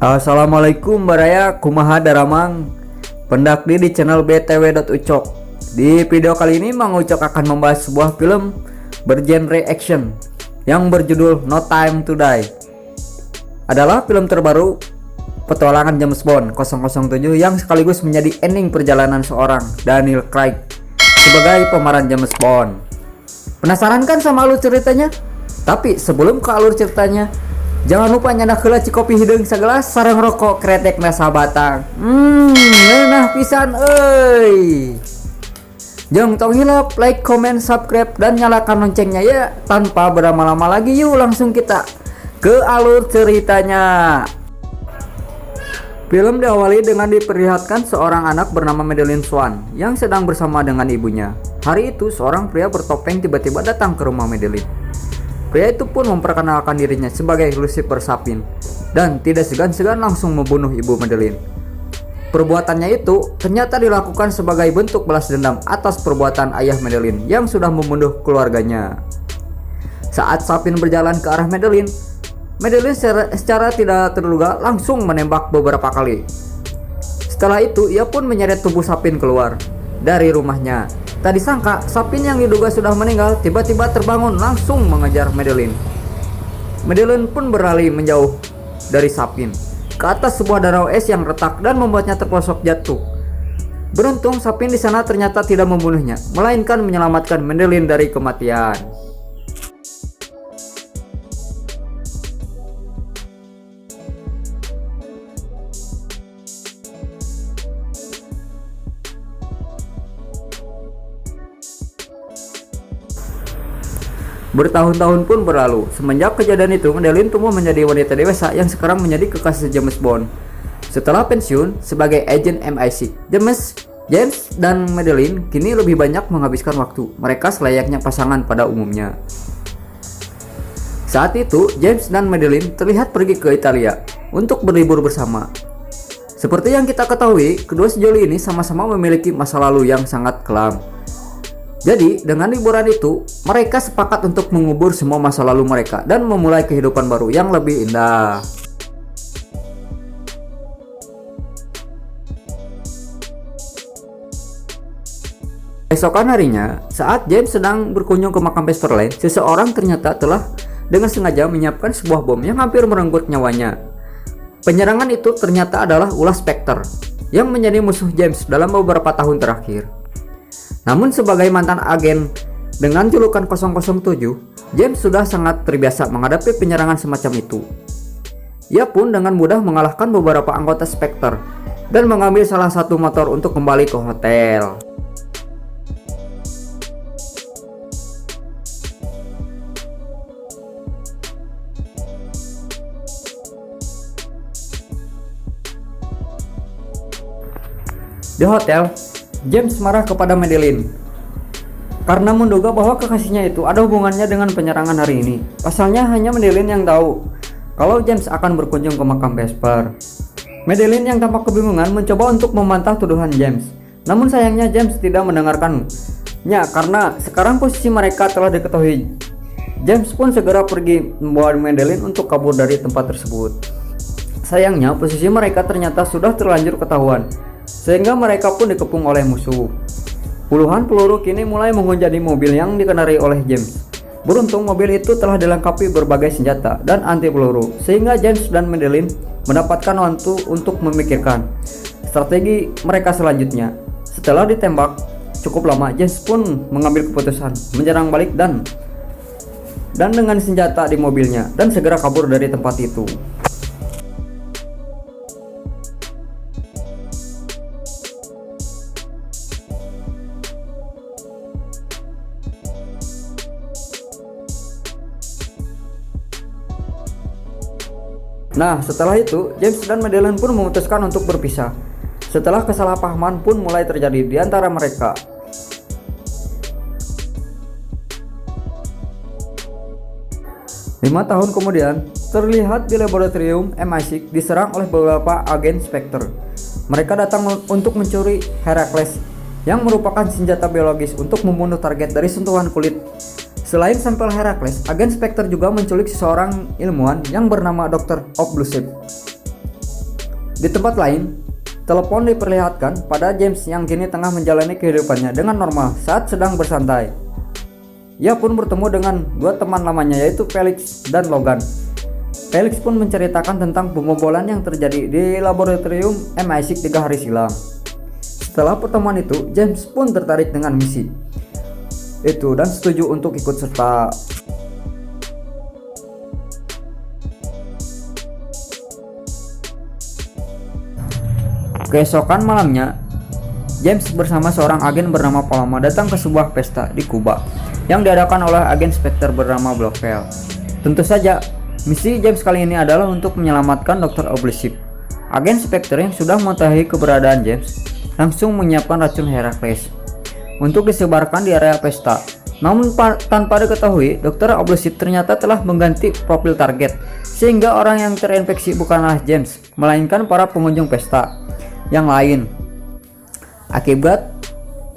Assalamualaikum baraya kumaha daramang pendakdi di channel btw.ucok. Di video kali ini Mang Ucok akan membahas sebuah film bergenre action yang berjudul No Time to Die. Adalah film terbaru petualangan James Bond 007 yang sekaligus menjadi ending perjalanan seorang Daniel Craig sebagai pemeran James Bond. Penasaran kan sama alur ceritanya? Tapi sebelum ke alur ceritanya, jangan lupa nyandak heula cikopi hideung sagelas sareng rokok kretek na sabatang. Eunah pisan euy. Jeung tong hilap, like, comment, subscribe dan nyalakan loncengnya ya. Tanpa berlama-lama lagi, yuk langsung kita ke alur ceritanya. Film diawali dengan diperlihatkan seorang anak bernama Madeleine Swan yang sedang bersama dengan ibunya. Hari itu seorang pria bertopeng tiba-tiba datang ke rumah Madeleine. Pria itu pun memperkenalkan dirinya sebagai Lucifer Sapin dan tidak segan-segan langsung membunuh ibu Madeleine. Perbuatannya itu ternyata dilakukan sebagai bentuk balas dendam atas perbuatan ayah Madeleine yang sudah membunuh keluarganya. Saat Sapin berjalan ke arah Madeleine secara tidak terduga langsung menembak beberapa kali. Setelah itu ia pun menyeret tubuh Sapin keluar dari rumahnya. Tak disangka, Sapin yang diduga sudah meninggal tiba-tiba terbangun langsung mengejar Madeleine. Madeleine pun berlari menjauh dari Sapin ke atas sebuah danau es yang retak dan membuatnya terpelosok jatuh. Beruntung Sapin di sana ternyata tidak membunuhnya, melainkan menyelamatkan Madeleine dari kematian. Bertahun-tahun pun berlalu. Semenjak kejadian itu, Madeleine tumbuh menjadi wanita dewasa yang sekarang menjadi kekasih James Bond. Setelah pensiun sebagai agen MI6, James dan Madeleine kini lebih banyak menghabiskan waktu mereka selayaknya pasangan pada umumnya. Saat itu, James dan Madeleine terlihat pergi ke Italia untuk berlibur bersama. Seperti yang kita ketahui, kedua sejoli ini sama-sama memiliki masa lalu yang sangat kelam. Jadi, dengan liburan itu, mereka sepakat untuk mengubur semua masa lalu mereka dan memulai kehidupan baru yang lebih indah. Esokan harinya, saat James sedang berkunjung ke makam Vesper Lane, seseorang ternyata telah dengan sengaja menyiapkan sebuah bom yang hampir merenggut nyawanya. Penyerangan itu ternyata adalah ulah Spectre yang menjadi musuh James dalam beberapa tahun terakhir. Namun sebagai mantan agen dengan julukan 007, James sudah sangat terbiasa menghadapi penyerangan semacam itu. Ia pun dengan mudah mengalahkan beberapa anggota Spectre dan mengambil salah satu motor untuk kembali ke hotel. Di hotel, James marah kepada Madeleine karena menduga bahwa kekasihnya itu ada hubungannya dengan penyerangan hari ini. Pasalnya hanya Madeleine yang tahu kalau James akan berkunjung ke makam Vesper. Madeleine yang tampak kebingungan mencoba untuk membantah tuduhan James. Namun sayangnya James tidak mendengarkannya karena sekarang posisi mereka telah diketahui. James pun segera pergi membawa Madeleine untuk kabur dari tempat tersebut. Sayangnya posisi mereka ternyata sudah terlanjur ketahuan, sehingga mereka pun dikepung oleh musuh. Puluhan peluru kini mulai menghujani mobil yang dikendarai oleh James. Beruntung mobil itu telah dilengkapi berbagai senjata dan anti peluru, sehingga James dan Madeleine mendapatkan waktu untuk memikirkan strategi mereka selanjutnya. Setelah ditembak cukup lama, James pun mengambil keputusan menyerang balik dan dengan senjata di mobilnya dan segera kabur dari tempat itu. Nah, setelah itu, James dan Madeleine pun memutuskan untuk berpisah. Setelah kesalahpahaman pun mulai terjadi di antara mereka. Lima tahun kemudian, terlihat di laboratorium MI6 diserang oleh beberapa agen Spectre. Mereka datang untuk mencuri Heracles, yang merupakan senjata biologis untuk membunuh target dari sentuhan kulit. Selain sampel Heracles, agen Spectre juga menculik seseorang ilmuwan yang bernama Dr. Oblusive. Di tempat lain, telepon diperlihatkan pada James yang kini tengah menjalani kehidupannya dengan normal saat sedang bersantai. Ia pun bertemu dengan dua teman lamanya yaitu Felix dan Logan. Felix pun menceritakan tentang pembobolan yang terjadi di laboratorium MI6 3 hari silam. Setelah pertemuan itu, James pun tertarik dengan misi itu dan setuju untuk ikut serta. Keesokan malamnya, James bersama seorang agen bernama Paloma datang ke sebuah pesta di Kuba yang diadakan oleh agen Spectre bernama Blofeld. Tentu saja, misi James kali ini adalah untuk menyelamatkan Dr. Oblivio. Agen Spectre yang sudah mengetahui keberadaan James langsung menyiapkan racun Herakles untuk disebarkan di area pesta. Namun tanpa diketahui, Dr. Oblivio ternyata telah mengganti profil target, sehingga orang yang terinfeksi bukanlah James, melainkan para pengunjung pesta yang lain. Akibat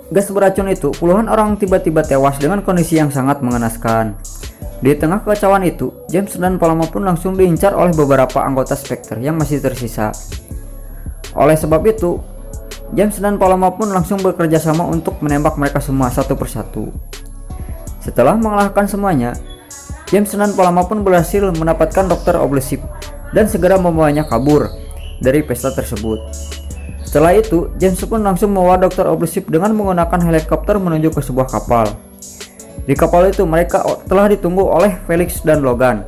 gas beracun itu, puluhan orang tiba-tiba tewas dengan kondisi yang sangat mengenaskan. Di tengah kekacauan itu, James dan Paloma pun langsung diincar oleh beberapa anggota Spectre yang masih tersisa. Oleh sebab itu, James dan Paloma pun langsung bekerja sama untuk menembak mereka semua satu persatu. Setelah mengalahkan semuanya, James dan Paloma pun berhasil mendapatkan Dr. Oblivio dan segera membawanya kabur dari pesta tersebut. Setelah itu, James pun langsung membawa Dr. Oblivio dengan menggunakan helikopter menuju ke sebuah kapal. Di kapal itu mereka telah ditunggu oleh Felix dan Logan.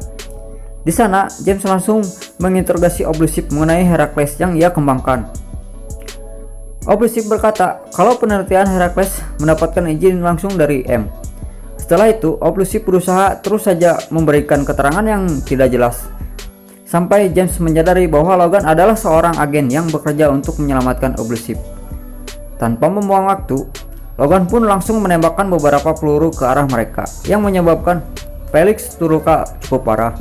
Di sana, James langsung menginterogasi Oblivio mengenai Herakles yang ia kembangkan. Oblivio berkata kalau penelitian Herakles mendapatkan izin langsung dari M. Setelah itu, Oblivio berusaha terus saja memberikan keterangan yang tidak jelas, sampai James menyadari bahwa Logan adalah seorang agen yang bekerja untuk menyelamatkan Oblivio. Tanpa membuang waktu, Logan pun langsung menembakkan beberapa peluru ke arah mereka, yang menyebabkan Felix terluka cukup parah.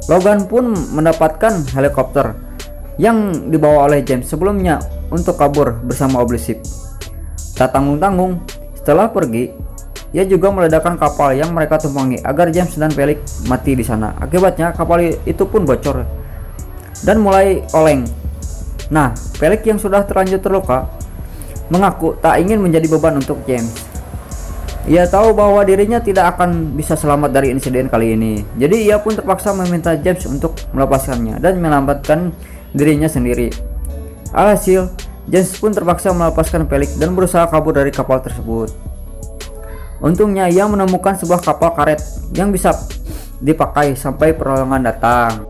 Logan pun mendapatkan helikopter yang dibawa oleh James sebelumnya untuk kabur bersama Oblivio. Tak tanggung-tanggung, setelah pergi, ia juga meledakkan kapal yang mereka tumpangi agar James dan Felix mati di sana. Akibatnya kapal itu pun bocor dan mulai oleng. Nah, Felix yang sudah terlanjur terluka mengaku tak ingin menjadi beban untuk James. Ia tahu bahwa dirinya tidak akan bisa selamat dari insiden kali ini. Jadi ia pun terpaksa meminta James untuk melepaskannya dan menyelamatkan dirinya sendiri. Alhasil, James pun terpaksa melepaskan Felix dan berusaha kabur dari kapal tersebut. Untungnya ia menemukan sebuah kapal karet yang bisa dipakai sampai pertolongan datang.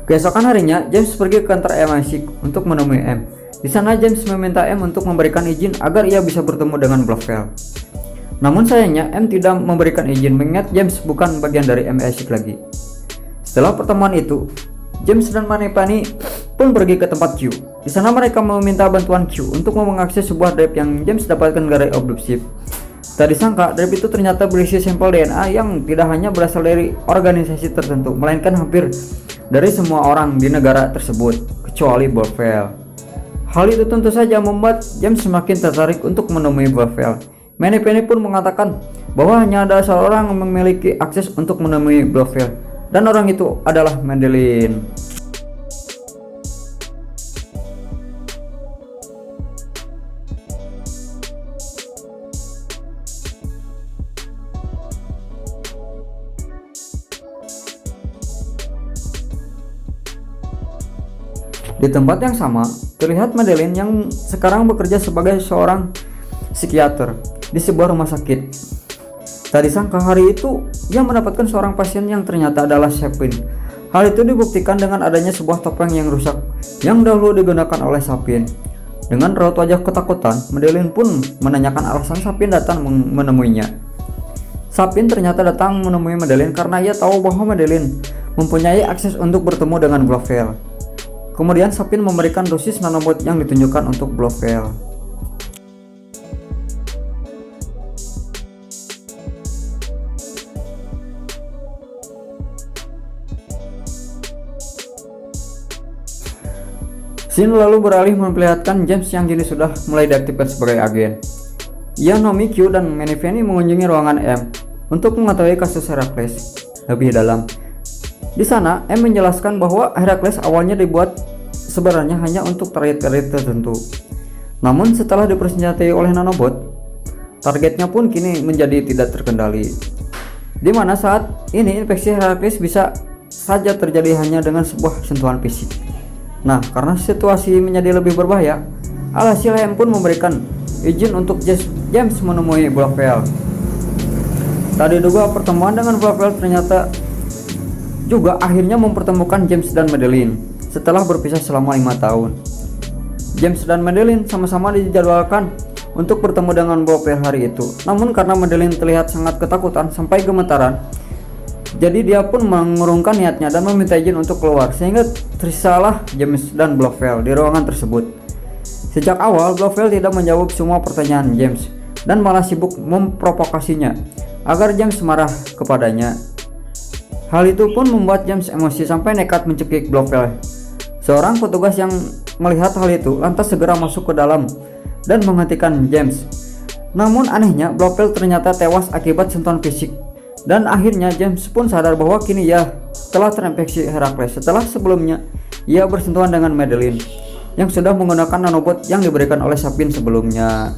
Keesokan harinya, James pergi ke kantor MI6 untuk menemui M. Di sana James meminta M untuk memberikan izin agar ia bisa bertemu dengan Blofeld. Namun sayangnya M tidak memberikan izin mengingat James bukan bagian dari MI6 lagi. Setelah pertemuan itu, James dan Manipani pun pergi ke tempat Q. Di sana mereka meminta bantuan Q untuk mengakses sebuah drive yang James dapatkan dari Oblivio. Tak disangka, drive itu ternyata berisi sampel DNA yang tidak hanya berasal dari organisasi tertentu, melainkan hampir dari semua orang di negara tersebut, kecuali Blofeld. Hal itu tentu saja membuat James semakin tertarik untuk menemui Blofeld. Manipani pun mengatakan bahwa hanya ada seorang yang memiliki akses untuk menemui Blofeld, dan orang itu adalah Madeline. Di tempat yang sama, terlihat Madeline yang sekarang bekerja sebagai seorang psikiater di sebuah rumah sakit. Tak disangka hari itu, ia mendapatkan seorang pasien yang ternyata adalah Sapin. Hal itu dibuktikan dengan adanya sebuah topeng yang rusak yang dahulu digunakan oleh Sapin. Dengan raut wajah ketakutan, Madeline pun menanyakan alasan Sapin datang menemuinya. Sapin ternyata datang menemui Madeline karena ia tahu bahwa Madeline mempunyai akses untuk bertemu dengan Blofeld. Kemudian Sapin memberikan dosis nanobot yang ditunjukkan untuk Blofeld. Scene lalu beralih memperlihatkan James yang kini sudah mulai diaktifkan sebagai agen. Ia, Nomi, Q, dan Maniveni mengunjungi ruangan M untuk mengetahui kasus Herakles lebih dalam. Di sana, M menjelaskan bahwa Herakles awalnya dibuat sebenarnya hanya untuk target-target tertentu. Namun setelah dipersenjatai oleh nanobot, targetnya pun kini menjadi tidak terkendali. Di mana saat ini infeksi Herakles bisa saja terjadi hanya dengan sebuah sentuhan fisik. Nah, karena situasi menjadi lebih berbahaya, alhasil M pun memberikan izin untuk James menemui Blofeld. Tadi diduga pertemuan dengan Blofeld ternyata juga akhirnya mempertemukan James dan Madeline setelah berpisah selama 5 tahun. James dan Madeline sama-sama dijadwalkan untuk bertemu dengan Blofeld hari itu. Namun karena Madeline terlihat sangat ketakutan sampai gemetaran, jadi dia pun mengurungkan niatnya dan meminta izin untuk keluar, sehingga tersisalah James dan Blofeld di ruangan tersebut. Sejak awal Blofeld tidak menjawab semua pertanyaan James dan malah sibuk memprovokasinya agar James marah kepadanya. Hal itu pun membuat James emosi sampai nekat mencekik Blofeld. Seorang petugas yang melihat hal itu lantas segera masuk ke dalam dan menghentikan James. Namun anehnya Blofeld ternyata tewas akibat sentuhan fisik. Dan akhirnya James pun sadar bahwa kini ia telah terinfeksi Herakles setelah sebelumnya ia bersentuhan dengan Madeline yang sudah menggunakan nanobot yang diberikan oleh Sapin sebelumnya.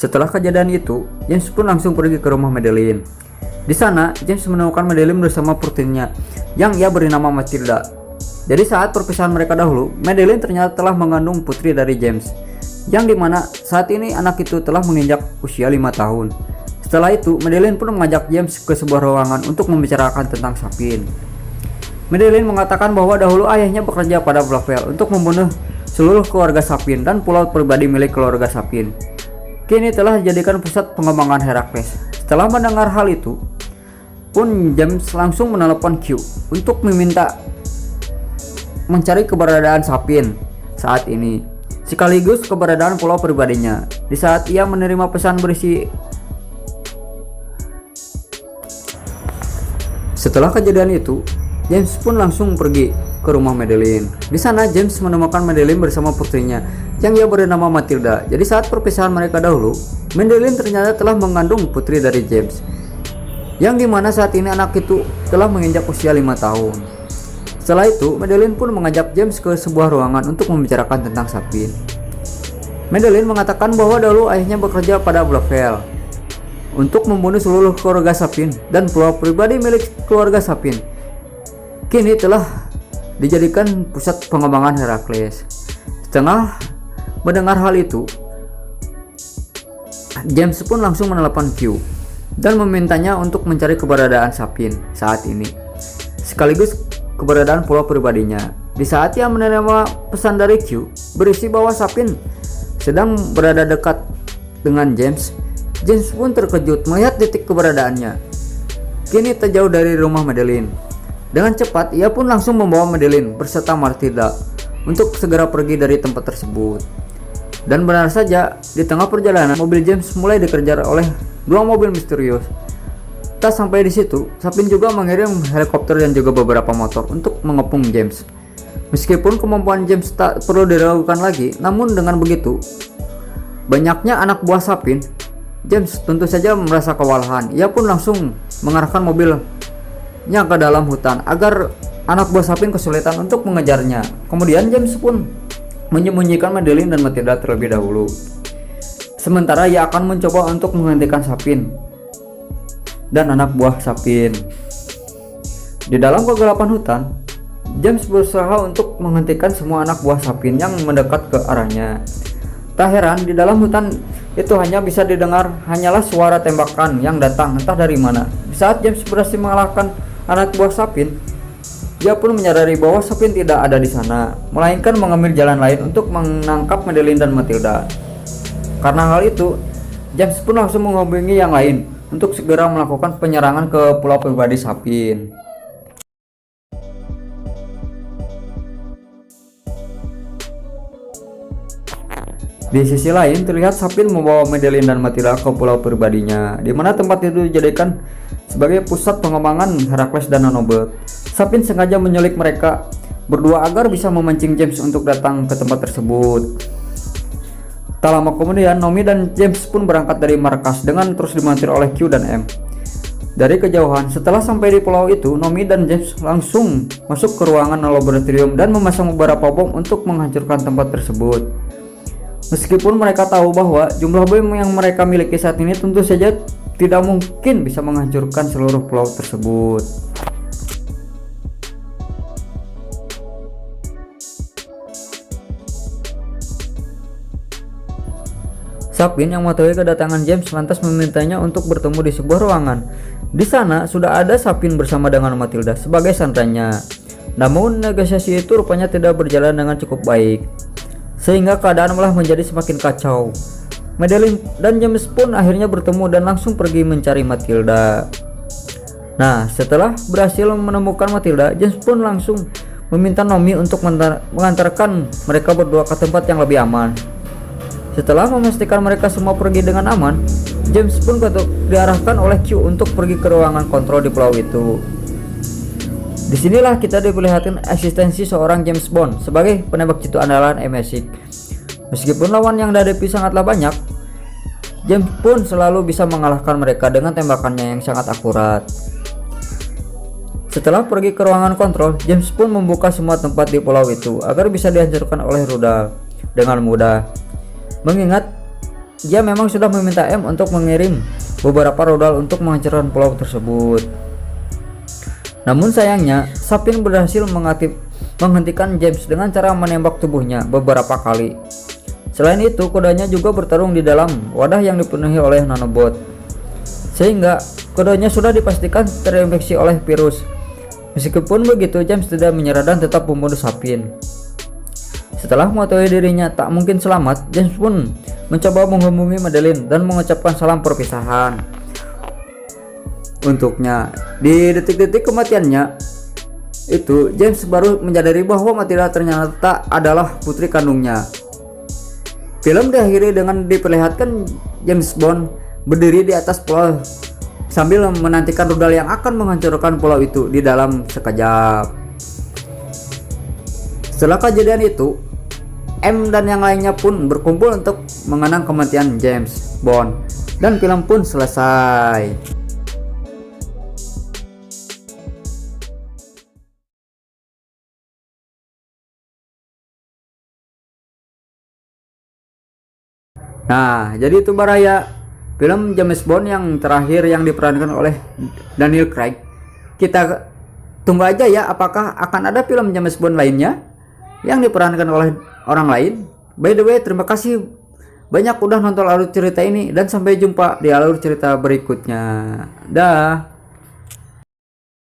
Setelah kejadian itu, James pun langsung pergi ke rumah Madeline. Di sana, James menemukan Madeline bersama putrinya yang ia beri nama Matilda. Jadi saat perpisahan mereka dahulu, Madeline ternyata telah mengandung putri dari James, yang dimana saat ini anak itu telah menginjak usia 5 tahun. Setelah itu, Madeline pun mengajak James ke sebuah ruangan untuk membicarakan tentang Sapin. Madeline mengatakan bahwa dahulu ayahnya bekerja pada Blofeld untuk membunuh seluruh keluarga Sapin dan pulau pribadi milik keluarga Sapin kini telah dijadikan pusat pengembangan Herakles. Setelah mendengar hal itu pun, James langsung menelepon Q untuk meminta mencari keberadaan Sapin saat ini, sekaligus keberadaan pulau pribadinya. Di saat ia menerima pesan berisi, setelah kejadian itu, James pun langsung pergi ke rumah Madeline. Di sana James menemukan Madeline bersama putrinya yang ia beri nama Matilda. Jadi saat perpisahan mereka dahulu, Madeline ternyata telah mengandung putri dari James, yang dimana saat ini anak itu telah menginjak usia 5 tahun. Setelah itu, Madeline pun mengajak James ke sebuah ruangan untuk membicarakan tentang Sapin. Madeline mengatakan bahwa dahulu ayahnya bekerja pada Blofeld untuk membunuh seluruh keluarga Sapin dan pulau pribadi milik keluarga Sapin kini telah dijadikan pusat pengembangan Herakles. Setelah mendengar hal itu, James pun langsung menelepon Q dan memintanya untuk mencari keberadaan Sapin saat ini, sekaligus keberadaan pulau pribadinya. Di saat ia menerima pesan dari Q berisi bahwa Sapin sedang berada dekat dengan James, James pun terkejut melihat titik keberadaannya kini tak jauh dari rumah Madeline. Dengan cepat, ia pun langsung membawa Madeline beserta Matilda untuk segera pergi dari tempat tersebut. Dan benar saja, di tengah perjalanan, mobil James mulai dikejar oleh 2 mobil misterius. Tak sampai di situ, Sapin juga mengirim helikopter dan juga beberapa motor untuk mengepung James. Meskipun kemampuan James tak perlu diragukan lagi, namun dengan begitu banyaknya anak buah Sapin, James tentu saja merasa kewalahan. Ia pun langsung mengarahkan mobilnya ke dalam hutan agar anak buah Sapin kesulitan untuk mengejarnya. Kemudian James pun menyembunyikan Madeline dan Matilda terlebih dahulu. Sementara ia akan mencoba untuk menghentikan Sapin dan anak buah Sapin. Di dalam kegelapan hutan, James berusaha untuk menghentikan semua anak buah Sapin yang mendekat ke arahnya. Tak heran, di dalam hutan itu hanya bisa didengar hanyalah suara tembakan yang datang entah dari mana. Di saat James berhasil mengalahkan anak buah Sapin, dia pun menyadari bahwa Sapin tidak ada di sana, melainkan mengambil jalan lain untuk menangkap Madeline dan Matilda. Karena hal itu, James pun langsung menghubungi yang lain untuk segera melakukan penyerangan ke pulau pribadi Sapin. Di sisi lain, terlihat Sapin membawa Madeline dan Matilda ke pulau pribadinya, di mana tempat itu dijadikan sebagai pusat pengembangan Herakles dan Nanobot. Sapin sengaja menyulik mereka berdua agar bisa memancing James untuk datang ke tempat tersebut. Tak lama kemudian, Nomi dan James pun berangkat dari markas dengan terus dimontir oleh Q dan M. Dari kejauhan, setelah sampai di pulau itu, Nomi dan James langsung masuk ke ruangan laboratorium dan memasang beberapa bom untuk menghancurkan tempat tersebut. Meskipun mereka tahu bahwa jumlah bom yang mereka miliki saat ini tentu saja tidak mungkin bisa menghancurkan seluruh pulau tersebut. Sapin yang mengetahui kedatangan James lantas memintanya untuk bertemu di sebuah ruangan. Di sana sudah ada Sapin bersama dengan Matilda sebagai santranya. Namun negosiasi itu rupanya tidak berjalan dengan cukup baik, sehingga keadaan malah menjadi semakin kacau. Madeline dan James pun akhirnya bertemu dan langsung pergi mencari Matilda. Nah, setelah berhasil menemukan Matilda, James pun langsung meminta Nomi untuk mengantarkan mereka berdua ke tempat yang lebih aman. Setelah memastikan mereka semua pergi dengan aman, James pun diarahkan oleh Q untuk pergi ke ruangan kontrol di pulau itu. Disinilah kita diperlihatkan eksistensi seorang James Bond sebagai penembak jitu andalan MI6. Meskipun lawan yang dihadapi sangatlah banyak, James pun selalu bisa mengalahkan mereka dengan tembakannya yang sangat akurat. Setelah pergi ke ruangan kontrol, James pun membuka semua tempat di pulau itu agar bisa dihancurkan oleh rudal dengan mudah. Mengingat dia memang sudah meminta M untuk mengirim beberapa rudal untuk menghancurkan pulau tersebut. Namun sayangnya, Sapin berhasil menghentikan James dengan cara menembak tubuhnya beberapa kali. Selain itu, kudanya juga bertarung di dalam wadah yang dipenuhi oleh nanobot, sehingga kudanya sudah dipastikan terinfeksi oleh virus. Meskipun begitu, James tidak menyerah dan tetap membunuh Sapin. Setelah mengetahui dirinya tak mungkin selamat, James pun mencoba menghubungi Madeline dan mengucapkan salam perpisahan untuknya. Di detik-detik kematiannya itu, James baru menyadari bahwa Matilda ternyata adalah putri kandungnya. Film diakhiri dengan diperlihatkan James Bond berdiri di atas pulau sambil menantikan rudal yang akan menghancurkan pulau itu di dalam sekejap. Setelah kejadian itu, M dan yang lainnya pun berkumpul untuk mengenang kematian James Bond, dan film pun selesai. Nah, jadi itu Baraya, film James Bond yang terakhir yang diperankan oleh Daniel Craig. Kita tunggu aja ya, apakah akan ada film James Bond lainnya yang diperankan oleh orang lain. By the way, terima kasih banyak udah nonton alur cerita ini, dan sampai jumpa di alur cerita berikutnya. Dah.